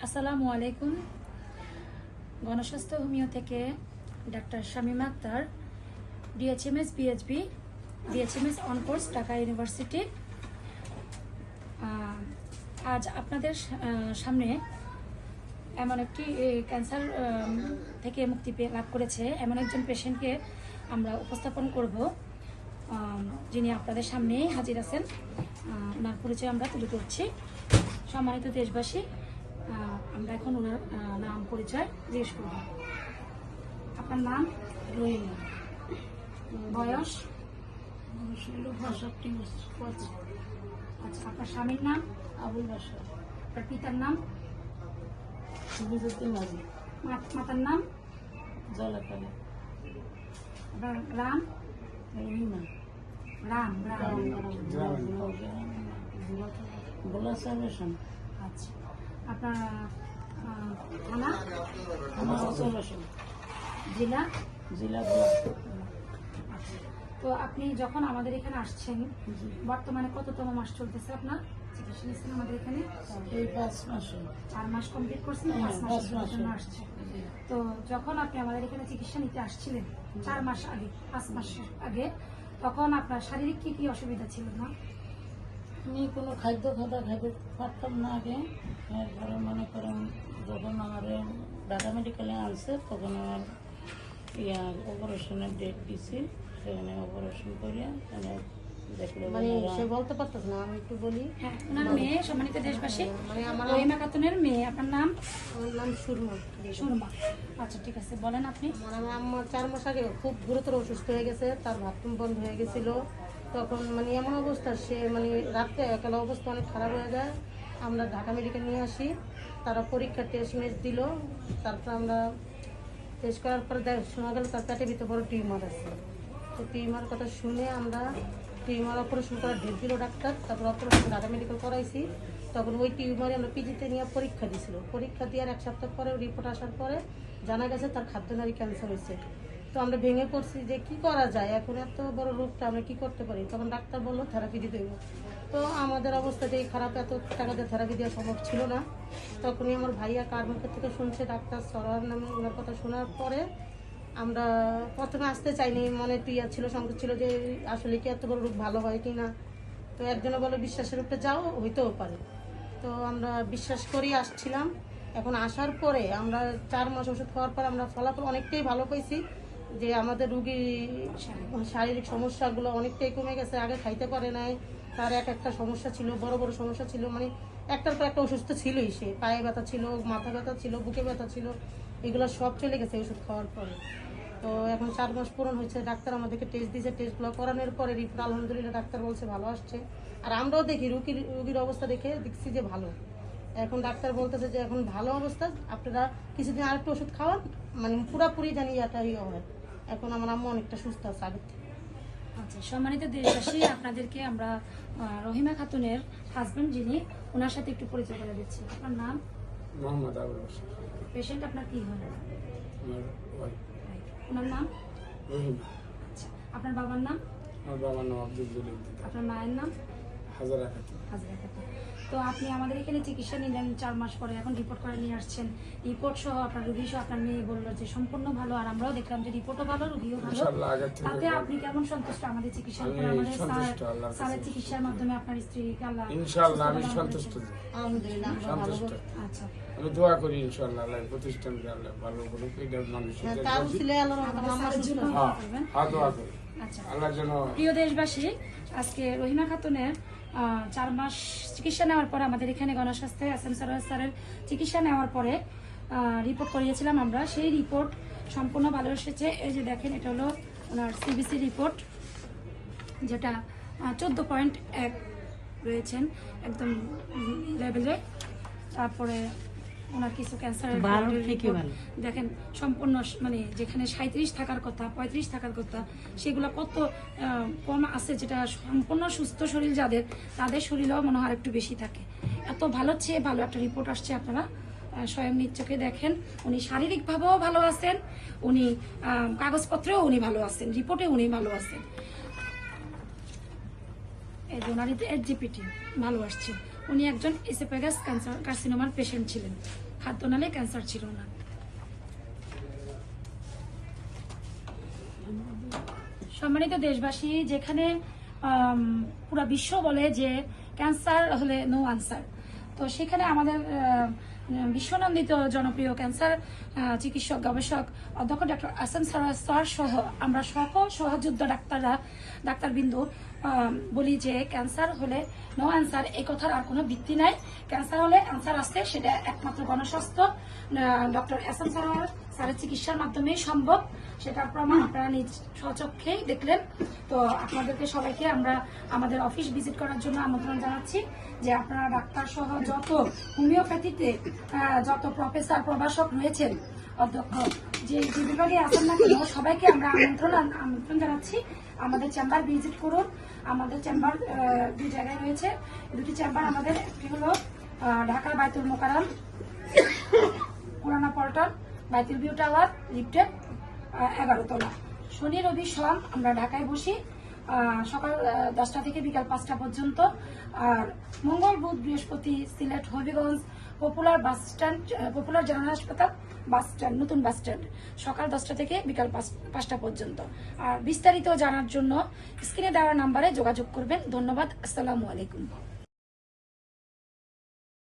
আসসালামু আলাইকুম। গণস্বাস্থ্য হোমিও থেকে doctor Shamima Akter, DHMS PHB, DHMS on course Dhaka university. আজ আপনাদের সামনে এমন একটি ক্যান্সার থেকে মুক্তি লাভ করেছে এমন একজন পেশেন্টকে আমরা উপস্থাপন করব, যিনি আপনাদের সামনেই হাজির আছেন। ওনার পরিচয় আমরা তুলে ধরছি। সম্মানিত দেশবাসী, আমরা এখন ওনার নাম পরিচয় জিজ্ঞেস করব। আপনার নাম? রহিমা। বয়স? 65 বছর। আচ্ছা, আপনার স্বামীর নাম? আবুল বাসা। আপনার পিতার নাম? সুবিধুদ্দিন মাঝি। মাতার নাম? জলাকালী। আপনার গ্রাম? রহিমা। গ্রাম গ্রাম গোলা সার্ভেশন। আচ্ছা, আপনার থানা? সার্ভেশন। জেলা? জেলা গোলা। আচ্ছা, তো আপনি যখন আমাদের এখানে আসছেন, বর্তমানে কততম মাস চলতেছে আপনার চিকিৎসা নিচ্ছেন আমাদের এখানে? এই 5 মাসে। 4 মাস কমপ্লিট করছেন, 5 মাসের জন্য আসছে। তো যখন আপনি আমাদের এখানে চিকিৎসা নিতে আসছিলেন 4 মাস আগে, 5 মাস আগে, তখন আপনার শারীরিক কি কি অসুবিধা ছিল না? আমি কোনো খাদ্য খাইতে পারতাম না আগে। এরপরে মনে করেন যখন আমার ঢাকা মেডিকেলে আনছে তখন আমার অপারেশনের ডেট দিছি, সেখানে অপারেশন করিয়া দেখলো মানে সে বলতে পারতো না। আমি একটু বলি। হ্যাঁ, ওনার মেয়ে, সম্মানিত দেশবাসী, মানে আমার রহিমা খাতুনের মেয়ে। আপনার নাম? নাম সুরমা। সুরমা। আচ্ছা, ঠিক আছে, বলেন আপনি। মানে আমার আম্মা 4 মাস আগে খুব গুরুতর অসুস্থ হয়ে গেছে, তার বাথরুম বন্ধ হয়ে গেছিল। তখন মানে এমন অবস্থা, সে মানে রাত্রে একালা অবস্থা অনেক খারাপ হয়ে যায়। আমরা ঢাকা মেডিকেল নিয়ে আসি, তারা পরীক্ষার টেস্ট দিল। তারপর আমরা টেস্ট করার পরে শোনা গেল তার পেটের ভিতরে বড় টিউমার আছে। তো টিউমার কথা শুনে আমরা টিউমার অপারেশন করার ডেট দিল ডাক্তার। তারপর অপারেশন ঢাকা মেডিকেল করাইছি। তখন ওই টিউমারে আমরা পিজিতে নিয়ে পরীক্ষা দিয়েছিল। পরীক্ষা দেওয়ার 1 সপ্তাহ পরে রিপোর্ট আসার পরে জানা গেছে তার খাদ্যনালী ক্যান্সার হয়েছে। তো আমরা ভেঙে পড়ছি যে কি করা যায়, এখন এত বড় রোগটা আমরা কি করতে পারি। তখন ডাক্তার বললো থেরাপি দিতে হবে। তো আমাদের অবস্থাটাই খারাপ, এত টাকা দিয়ে থেরাপি দেওয়া সম্ভব ছিল না। তখনই আমার ভাইয়া কার মুখের থেকে শুনছে ডাক্তার সরার নামে, ওনার কথা শোনার পরে আমরা প্রথমে আসতে চাইনি, মনে একটু ইয়া ছিল, সংকট ছিল যে আসলে কি এত বড় রোগ ভালো হয় কি না। তো একজনে বলে বিশ্বাসের উপরে যাও, হইতেও পারে। তো আমরা বিশ্বাস করেই আসছিলাম। এখন আসার পরে আমরা 4 মাস ওষুধ খাওয়ার পর আমরা ফলাফল অনেকটাই ভালো পাইছি, যে আমাদের রুগীর শারীরিক সমস্যাগুলো অনেকটাই কমে গেছে। আগে খাইতে পারে নাই, তার একটা সমস্যা ছিল, বড় বড় সমস্যা ছিল, মানে একটার পর একটা অসুস্থ ছিলই। সে পায়ে ব্যথা ছিল, মাথা ব্যথা ছিল, বুকে ব্যথা ছিল, এগুলো সব চলে গেছে ওষুধ খাওয়ার পরে। তো এখন 4 মাস পূরণ হয়েছে। ডাক্তার আমাদেরকে টেস্ট দিয়েছে, টেস্টগুলো করানোর পরে রিপোর্ট আলহামদুলিল্লাহ ডাক্তার বলছে ভালো আসছে। আর আমরাও দেখি রুগীর অবস্থা দেখে দেখছি যে ভালো। এখন ডাক্তার বলতেছে যে এখন ভালো অবস্থা, আপনারা কিছুদিন আরেকটু ওষুধ খাওয়ান, মানে পুরাপুরি জানি এটা ইয়ে হয়। এখন আমার আম্মা অনেকটা সুস্থ আছে আগের থেকে। আচ্ছা, সম্মানিত দেশবাসী, আপনাদেরকে আমরা রহিমা খাতুনের হাজবেন্ড যিনি, ওনার সাথে একটু পরিচয় করে দিচ্ছি। আপনার নাম? মোহাম্মদ আবুল বাসা। পেশেন্ট আপনার কি হয়? আমার ওয়াইফ ওনার নাম? রহিমা। আচ্ছা, আপনার বাবার নাম? আমার বাবার নাম আব্দুল জলিল। আপনার মায়ের নাম? হাজারা খাতুন। হাজরা খাতুন। তো আপনি আমাদের এখানে চিকিৎসা নিলেন 4 মাস পরে, এখন রিপোর্ট করে নিয়ে আসছেন। রিপোর্ট সহ আপনার রুগী সহ আপনার মেয়ে বললো যে সম্পূর্ণ ভালো, আর আমরাও দেখলাম যে রিপোর্টও ভালো, রুগীও ভালো। ইনশাআল্লাহ আগের থেকে তাতে আপনি কেমন সন্তুষ্ট আমাদের চিকিৎসার উপর? আমি আমাদের সন্তুষ্ট, আল্লাহর কাছে স্যারের চিকিৎসার মাধ্যমে আপনার স্ত্রীকে আল্লাহ ইনশাআল্লাহ আমি সুস্থতা দান সন্তুষ্ট। করেছেন। আলহামদুলিল্লাহ আমরা ভালো। সন্তুষ্ট। আচ্ছা, আমি দোয়া করি ইনশাআল্লাহ আল্লাহ প্রতিষ্ঠানকে আল্লাহ ভালো করুক। এটা মানুষের তার ছিল আল্লাহর রহমতে আমাদের আমরা স্যারের সুস্থ। জন্য দোয়া করবেন। হ্যাঁ দোয়া করি আচ্ছা, আল্লাহ যেন। প্রিয় দেশবাসী, আজকে রহিমা খাতুনের 4 মাস চিকিৎসা নেওয়ার পরে আমাদের এখানে গণস্বাস্থ্য এসএম স্যারের চিকিৎসা নেওয়ার পরে রিপোর্ট করিয়েছিলাম আমরা। সেই রিপোর্ট সম্পূর্ণ ভালো এসেছে। এই যে দেখেন, এটা হলো ওনার সিবিসি রিপোর্ট, যেটা 14.1 রয়েছেন একদম লেভেলে। তারপরে ওনার কিছু ক্যান্সারের দেখেন, সম্পূর্ণ মানে যেখানে 37 থাকার কথা, 35 থাকার কথা, সেগুলো কত কম আছে, যেটা সম্পূর্ণ সুস্থ শরীর যাদের, তাদের শরীরেও মনে হয় একটু বেশি থাকে। এত ভালো চেয়ে ভালো একটা রিপোর্ট আসছে। আপনারা স্বয়ং নিজ চোখে দেখেন, উনি শারীরিকভাবেও ভালো আছেন, উনি কাগজপত্রেও উনি ভালো আছেন, রিপোর্টে উনি ভালো আছেন। এই যে ওনার HGPT ভালো আসছে। উনি একজন এসোফেগাস কার্সিনোমার পেশেন্ট ছিলেন। খাদ্যনালী ক্যান্সার ছিল না। সম্মানিত দেশবাসী, যেখানে পুরো বিশ্ব বলে যে ক্যান্সার হলে নো আনসার, তো সেখানে আমাদের বিশ্বনন্দিত জনপ্রিয় ক্যান্সার চিকিৎসক গবেষক অধ্যক্ষ ডক্টর এস.এম. স্যার সহ আমরা সকল সহযোদ্ধা ডাক্তারবিন্দু বলি যে ক্যান্সার হলে নো অ্যান্সার, এই কথার আর কোনো ভিত্তি নাই। ক্যান্সার হলে অ্যান্সার আসছে, সেটা একমাত্র গণস্বাস্থ্য ডক্টর এস.এম. স্যারের চিকিৎসার মাধ্যমেই সম্ভব। সেটার প্রমাণ আপনারা নিজ স্বচক্ষেই দেখলেন। তো আপনাদেরকে সবাইকে আমরা আমাদের অফিস ভিজিট করার জন্য আমন্ত্রণ জানাচ্ছি, যে আপনারা ডাক্তার সহ যত হোমিওপ্যাথিতে যত প্রফেসর প্রভাষক রয়েছেন, অধ্যক্ষ যে বিভাগে আছেন না কেন, সবাইকে আমরা আমন্ত্রণ জানাচ্ছি আমাদের চেম্বার ভিজিট করুন। আমাদের চেম্বার দুই জায়গায় রয়েছে, দুটি চেম্বার আমাদের, একটি হলো ঢাকা বাইতুল মোকাররম পুরানা পল্টন বাইতুল ভিউ টাওয়ার লিফটে 11 তলা। শনি রবি সোম আমরা ঢাকায় বসি সকাল 10টা থেকে বিকাল 5টা পর্যন্ত। আর মঙ্গল বুধ বৃহস্পতি Sylhet Habiganj popular bus stand, popular general হাসপাতাল বাস স্ট্যান্ড, নতুন বাস স্ট্যান্ড, সকাল 10টা থেকে বিকাল 5টা পর্যন্ত। আর বিস্তারিত জানার জন্য স্ক্রিনে দেওয়া নাম্বারে যোগাযোগ করবেন। ধন্যবাদ। আসসালামু আলাইকুম।